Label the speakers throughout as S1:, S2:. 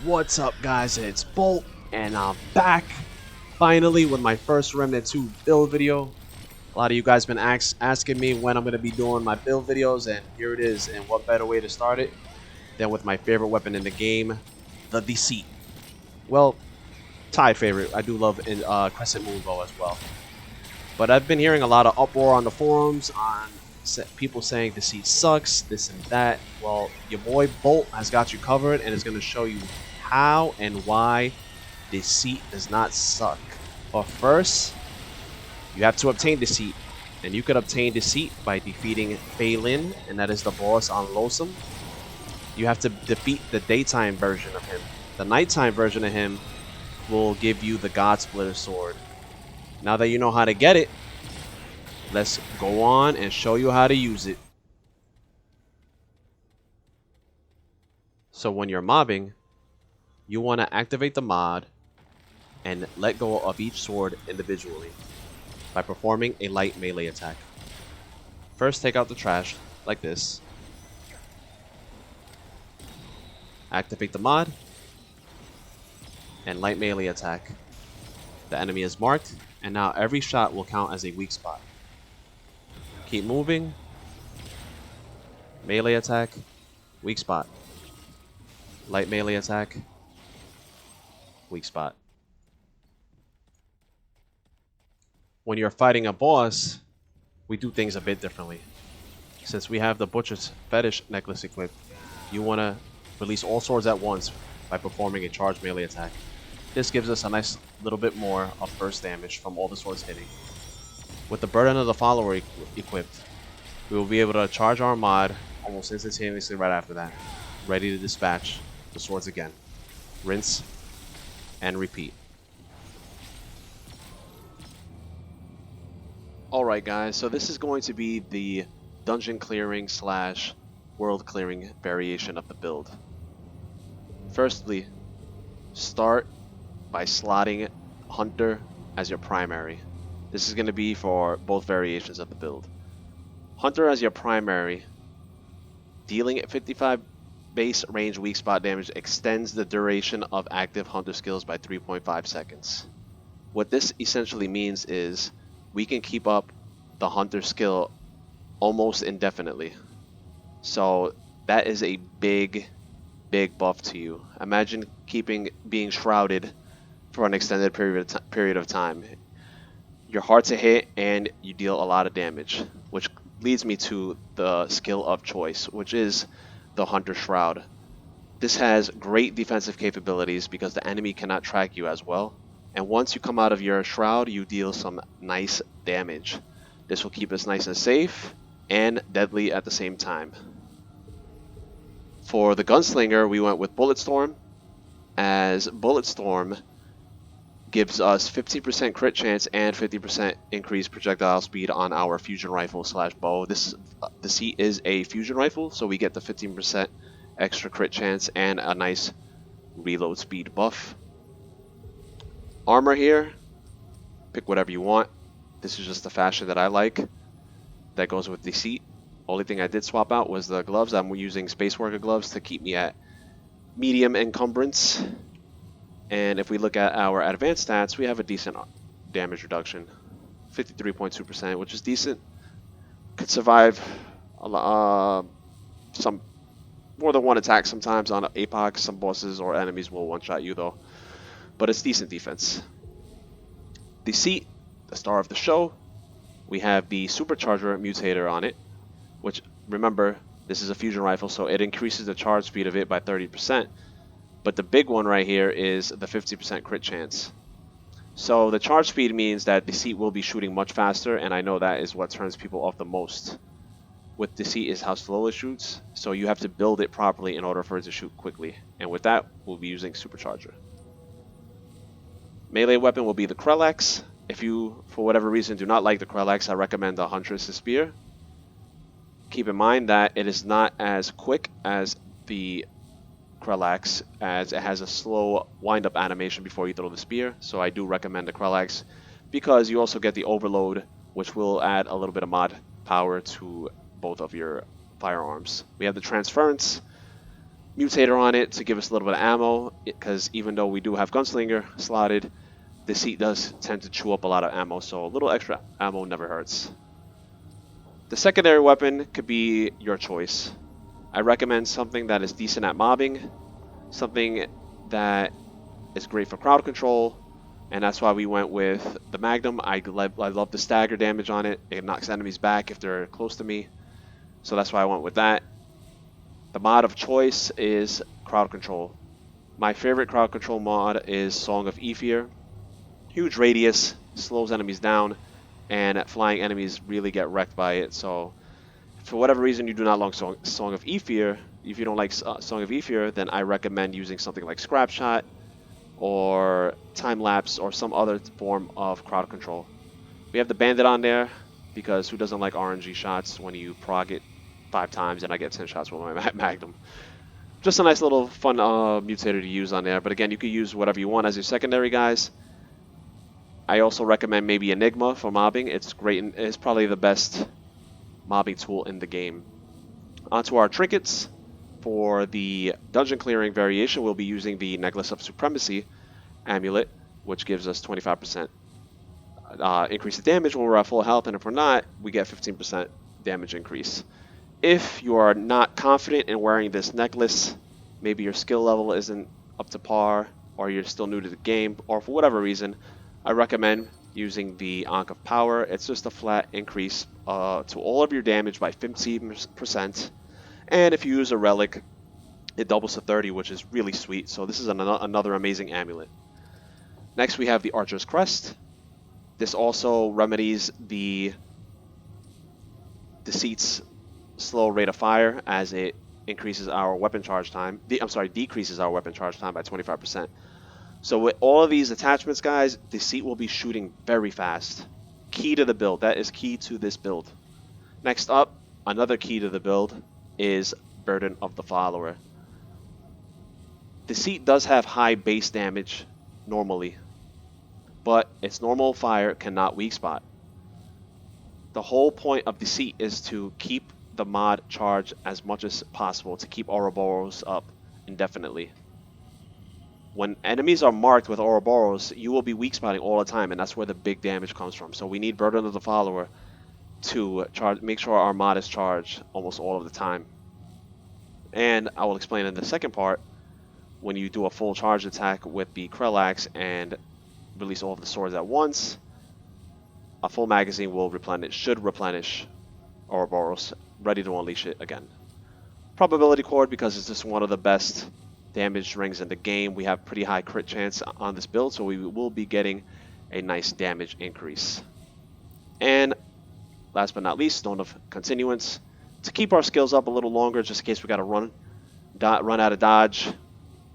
S1: What's up, guys? It's Bolt, and I'm back finally with my first Remnant 2 build video. A lot of you guys been asking me when I'm going to be doing my build videos, and here it is. And what better way to start it than with my favorite weapon in the game, the Deceit. Well, tied favorite. I do love Crescent Moon Bow as well. But I've been hearing a lot of uproar on the forums on people saying Deceit sucks, this and that. Well, your boy Bolt has got you covered and is going to show you how and why Deceit does not suck. But first, you have to obtain Deceit. And you could obtain Deceit by defeating Phelan, and that is the boss on Losum. You have to defeat the daytime version of him. The nighttime version of him will give you the God Splitter sword. Now that you know how to get it, let's go on and show you how to use it. So when you're mobbing, you want to activate the mod and let go of each sword individually by performing a light melee attack. First, take out the trash like this. Activate the mod and light melee attack. The enemy is marked, and now every shot will count as a weak spot. Keep moving. Melee attack, weak spot. Light melee attack, weak spot. When you're fighting a boss, we do things a bit differently. Since we have the Butcher's Fetish necklace equipped, you want to release all swords at once by performing a charged melee attack. This gives us a nice little bit more of burst damage from all the swords hitting. With the Burden of the Follower equipped, we will be able to charge our mod almost instantaneously right after that, ready to dispatch the swords again. Rinse and repeat. Alright guys, so this is going to be the dungeon clearing / world clearing variation of the build. Firstly, start by slotting Hunter as your primary. This is going to be for both variations of the build. Hunter as your primary, dealing at 55 base range weak spot damage extends the duration of active Hunter skills by 3.5 seconds. What this essentially means is we can keep up the Hunter skill almost indefinitely. So that is a big buff to you. Imagine being shrouded for an extended period of time. You're hard to hit and you deal a lot of damage, which leads me to the skill of choice, which is the Hunter Shroud. This has great defensive capabilities because the enemy cannot track you as well. And once you come out of your shroud, you deal some nice damage. This will keep us nice and safe and deadly at the same time. For the Gunslinger, we went with Bulletstorm, as Bulletstorm gives us 15% crit chance and 50% increased projectile speed on our fusion rifle / bow. This Deceit is a fusion rifle, so we get the 15% extra crit chance and a nice reload speed buff. Armor here, pick whatever you want. This is just the fashion that I like. That goes with Deceit. Only thing I did swap out was the gloves. I'm using Space Worker gloves to keep me at medium encumbrance. And if we look at our advanced stats, we have a decent damage reduction. 53.2%, which is decent. Could survive some more than one attack sometimes on APOC. Some bosses or enemies will one-shot you though. But it's decent defense. Deceit, the star of the show. We have the Supercharger Mutator on it, which, remember, this is a fusion rifle, so it increases the charge speed of it by 30%. But the big one right here is the 50% crit chance. So the charge speed means that Deceit will be shooting much faster, and I know that is what turns people off the most. With Deceit is how slow it shoots, so you have to build it properly in order for it to shoot quickly. And with that, we'll be using Supercharger. Melee weapon will be the Krellex. If you, for whatever reason, do not like the Krellex, I recommend the Huntress' Spear. Keep in mind that it is not as quick as the Krellex, as it has a slow wind-up animation before you throw the spear. So I do recommend the Krellex because you also get the Overload, which will add a little bit of mod power to both of your firearms. We have the Transference. mutator on it to give us a little bit of ammo, because even though we do have Gunslinger slotted, Deceit does tend to chew up a lot of ammo, so a little extra ammo never hurts. The secondary weapon could be your choice. I recommend something that is decent at mobbing, something that is great for crowd control, and that's why we went with the Magnum. I love the stagger damage on it. It knocks enemies back if they're close to me, so that's why I went with that. The mod of choice is crowd control. My favorite crowd control mod is Song of Ether. Huge radius, slows enemies down, and flying enemies really get wrecked by it. So for whatever reason you do not like Song of Ether, if you don't like Song of Ether, then I recommend using something like Scrap Shot or Time Lapse or some other form of crowd control. We have the Bandit on there because who doesn't like RNG shots when you prog it 5 times and I get 10 shots with my Magnum. Just a nice little fun mutator to use on there. But again, you can use whatever you want as your secondary, guys. I also recommend maybe Enigma for mobbing. It's great and it's probably the best mobbing tool in the game. Onto our trinkets. For the dungeon clearing variation, we'll be using the Necklace of Supremacy amulet, which gives us 25% increase of damage when we're at full health, and if we're not, we get 15% damage increase. If you are not confident in wearing this necklace, maybe your skill level isn't up to par, or you're still new to the game, or for whatever reason, I recommend using the Ankh of Power. It's just a flat increase to all of your damage by 15%. And if you use a relic, it doubles to 30, which is really sweet. So this is another amazing amulet. Next, we have the Archer's Crest. This also remedies the Deceit's slow rate of fire as it increases our weapon charge time. Decreases our weapon charge time by 25%. So with all of these attachments, guys, Deceit will be shooting very fast. Key to the build. That is key to this build. Next up, another key to the build is Burden of the Follower. Deceit does have high base damage normally, but its normal fire cannot weak spot. The whole point of Deceit is to keep the mod charged as much as possible to keep Ouroboros up indefinitely. When enemies are marked with Ouroboros, you will be weak spotting all the time, and that's where the big damage comes from. So we need Burden of the Follower to make sure our mod is charged almost all of the time. And I will explain in the second part, when you do a full charge attack with the Krellax and release all of the swords at once, a full magazine will should replenish Ouroboros, ready to unleash it again. Probability Cord, because it's just one of the best damage rings in the game. We have pretty high crit chance on this build, so we will be getting a nice damage increase. And last but not least, Stone of Continuance, to keep our skills up a little longer, just in case we got to run out of dodge.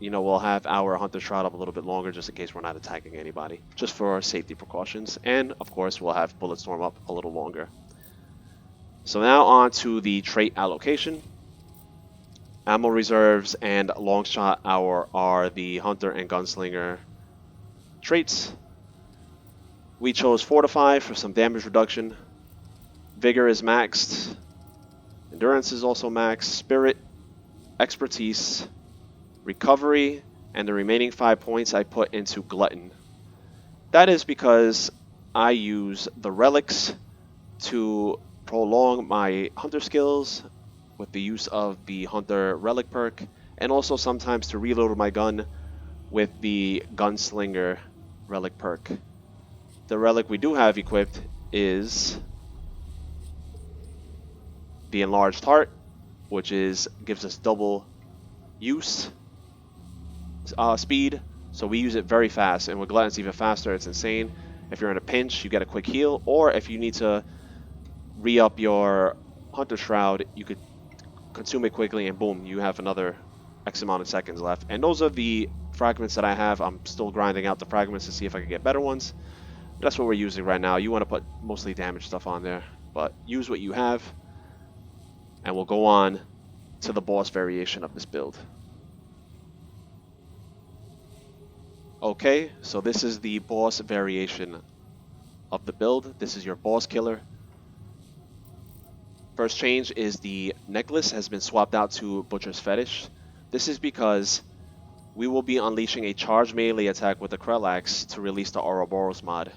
S1: You know, we'll have our Hunter Shroud up a little bit longer, just in case we're not attacking anybody, just for safety precautions. And of course, we'll have Bulletstorm up a little longer. So now on to the trait allocation. Ammo reserves and long shot hour are the Hunter and Gunslinger traits. We chose Fortify for some damage reduction. Vigor is maxed. Endurance is also maxed. Spirit, Expertise, Recovery, and the remaining 5 points I put into Glutton. That is because I use the relics to prolong my Hunter skills with the use of the Hunter Relic perk, and also sometimes to reload my gun with the Gunslinger Relic perk. The relic we do have equipped is the Enlarged Heart, which gives us double use speed, so we use it very fast, and with Glutton it's even faster. It's insane. If you're in a pinch, you get a quick heal, or if you need to re-up your Hunter Shroud, you could consume it quickly and boom, you have another X amount of seconds left. And those are the fragments that I have. I'm still grinding out the fragments to see if I can get better ones. But that's what we're using right now. You want to put mostly damage stuff on there, but use what you have. And we'll go on to the boss variation of this build. Okay, so this is the boss variation of the build. This is your boss killer. First change is the necklace has been swapped out to Butcher's Fetish. This is because we will be unleashing a charged melee attack with the Krell to release the Ouroboros mod.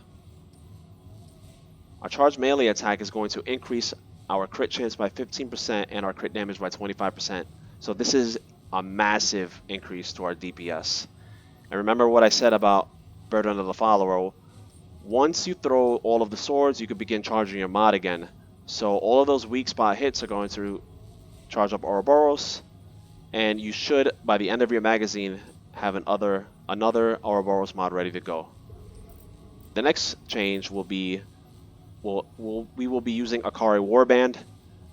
S1: Our charged melee attack is going to increase our crit chance by 15% and our crit damage by 25%. So this is a massive increase to our DPS. And remember what I said about Burden of the Follower. Once you throw all of the swords, you can begin charging your mod again. So all of those weak spot hits are going to charge up Ouroboros, and you should, by the end of your magazine, have another Ouroboros mod ready to go. The next change will be, we will be using Akari Warband.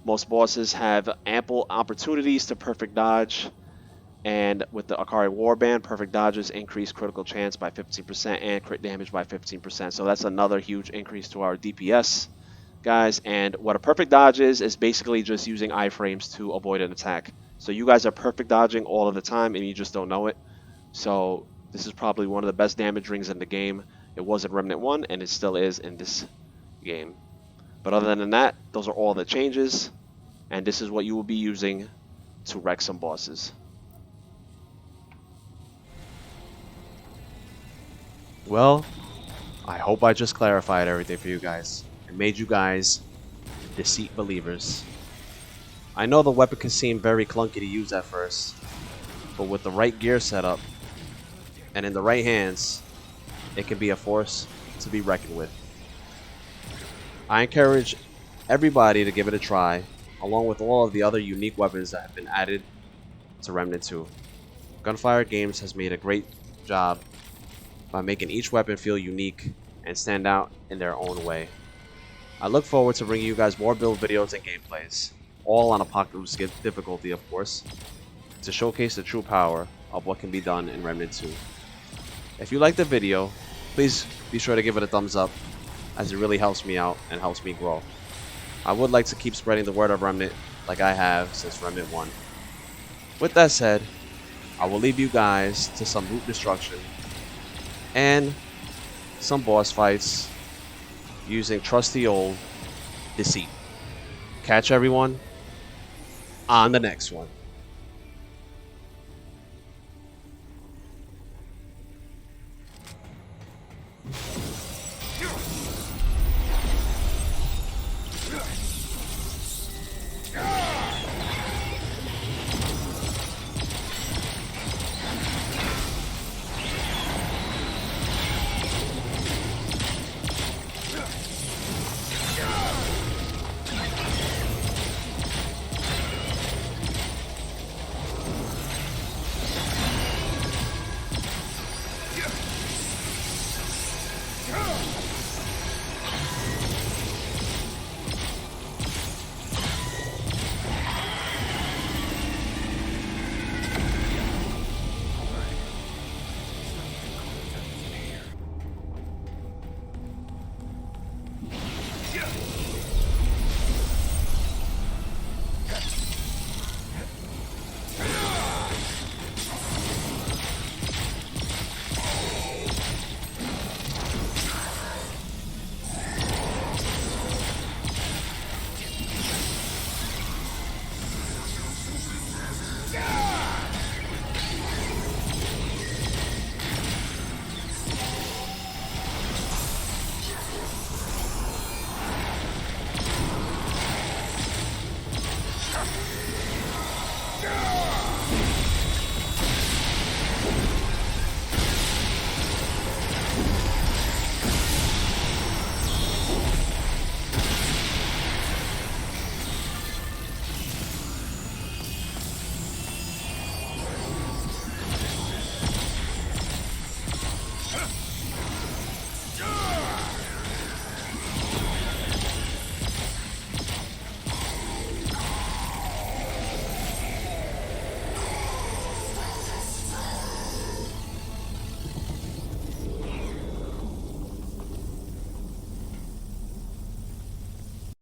S1: Most bosses have ample opportunities to perfect dodge, and with the Akari Warband, perfect dodges increase critical chance by 15% and crit damage by 15%. So that's another huge increase to our DPS, guys. And what a perfect dodge is basically just using iframes to avoid an attack. So you guys are perfect dodging all of the time and you just don't know it. So this is probably one of the best damage rings in the game. It was in Remnant 1 and it still is in this game. But other than that, those are all the changes, and this is what you will be using to wreck some bosses. Well, I hope I just clarified everything for you guys and made you guys Deceit believers. I know the weapon can seem very clunky to use at first, but with the right gear setup and in the right hands, it can be a force to be reckoned with. I encourage everybody to give it a try, along with all of the other unique weapons that have been added to Remnant 2. Gunfire Games has made a great job by making each weapon feel unique and stand out in their own way. I look forward to bringing you guys more build videos and gameplays, all on Apocalypse difficulty of course, to showcase the true power of what can be done in Remnant 2. If you liked the video, please be sure to give it a thumbs up, as it really helps me out and helps me grow. I would like to keep spreading the word of Remnant like I have since Remnant 1. With that said, I will leave you guys to some loot destruction and some boss fights using trusty old Deceit. Catch everyone on the next one.